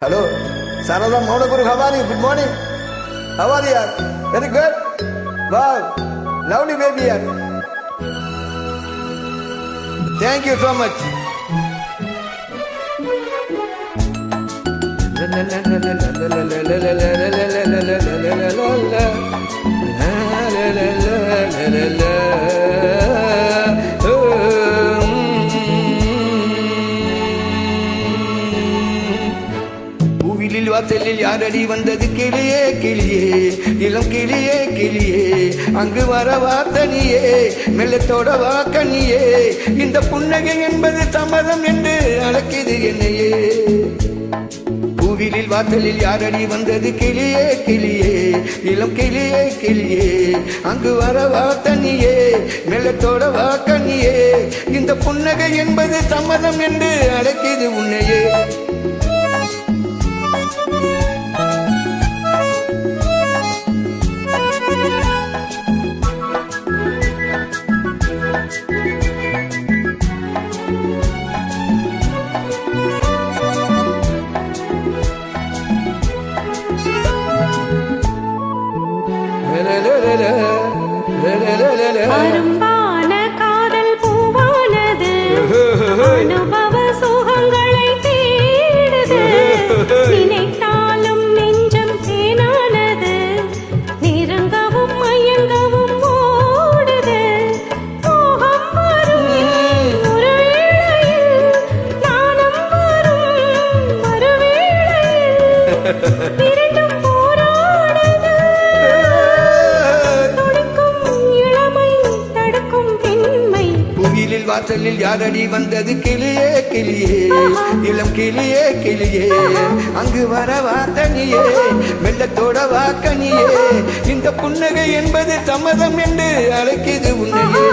Hello, Sarada Maudapur, how are you? Good morning. How are you? Very good. Wow, lovely baby here. Thank you so much. வாசலில் யாரடி வந்தது கிளியே கிளியே இளம் கிளியே கிளியே அங்கு வரவா தனியே மெல்லத்தோட வா கண்ணியே இந்த புன்னகை என்பது சம்மதம் என்று அழைக்குது என்னையே பூவிலில் வாசலில் யாரடி வந்தது கிளியே கிளியே இளம் கிளியே கிளியே அங்கு வரவா தனியே மெல்லத்தோட வா கண்ணியே இந்த புன்னகை என்பது சம்மதம் என்று அழைக்குது உன்னையே அரும்பான காதல் பூவானது அனுபவ சுகங்களை தேடுது நினைத்தாலும் நெஞ்சம் தேனானது நெருங்கவும் மயங்கவும் ஓடுது மோகம் வரும் ஒரு வேளையில் நாணம் வரும் மறுவேளையில் இரண்டும் வாசலில் யாரடி வந்தது கிளியே கிளியே இளம் கிளியே கிளியே அங்கு வரவா தனியே மெல்லத்தோட வா கனியே இந்த புன்னகை என்பது சம்மதம் என்று அழைக்குது உன்னையே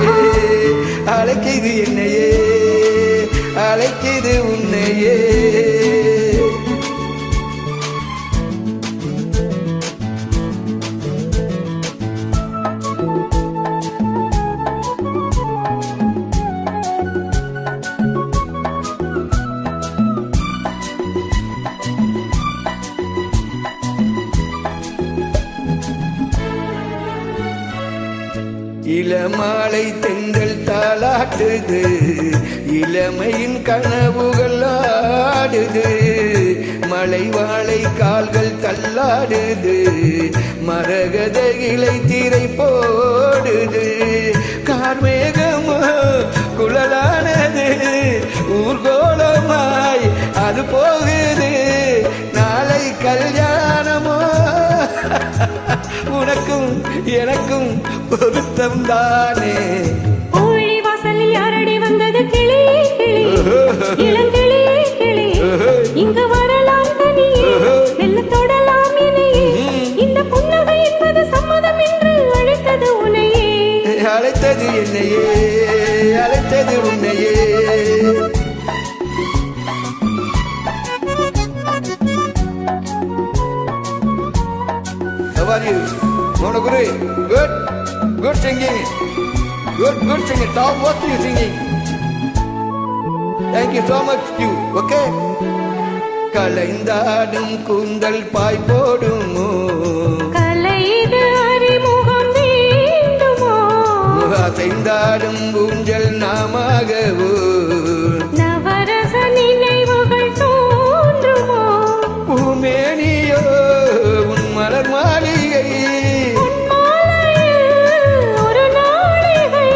அழைக்குது என்னையே அழைக்குது உன்னையே இளமாலை தென்றல் தாளாட்டுது இளமையின் கனவுகள் ஆடுது மலை வாழை கால்கள் தள்ளாடுது மரகத இலை திரை போடுது கார்மேகமோ குழலானது ஊர்கோலமாய் அது போகுது நாளை கல்யாணமோ உனக்கும் எனக்கும் பொருத்தம் தானே ஊழி வாசலில் யாரடி வந்தது கிளியே கிளியே இளங்கிளியே கிளியே இங்கு வரலாம் தனியே மெல்ல தொடலாம் இணையே இந்த புன்னகை என்பது சம்மதம் என்று அழைத்தது உன்னையே அழைத்தது என்னையே அழைத்தது உன்னையே How are you? Monoguri, good singing. Good singing. Top, what are you singing? Thank you so much, you. Okay? கலைந்தாடும் கூந்தல் பாய் போடுமோ கலைது அறிமுகம் வேண்டுமோ அசைந்தாடும் ஊஞ்சல் நாமாகவோ நவரச நினைவுகள் தோன்றுமோ பூமேனியோ உன் மலர் மாளிகை ஒரு நாளிகை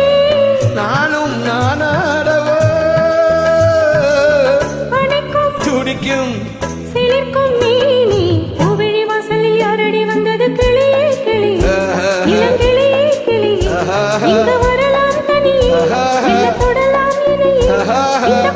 நானும் நானாடவோ அணைக்கும் துடிக்கும் சிலிர்க்கும் நீ பூவிழி வாசலில் யாரடி வந்தது கிளியே கிளியே இளங்கிளியே கிளியே இங்கு வரலாம் தனியே மெல்ல தொடலாம் இணையே இந்த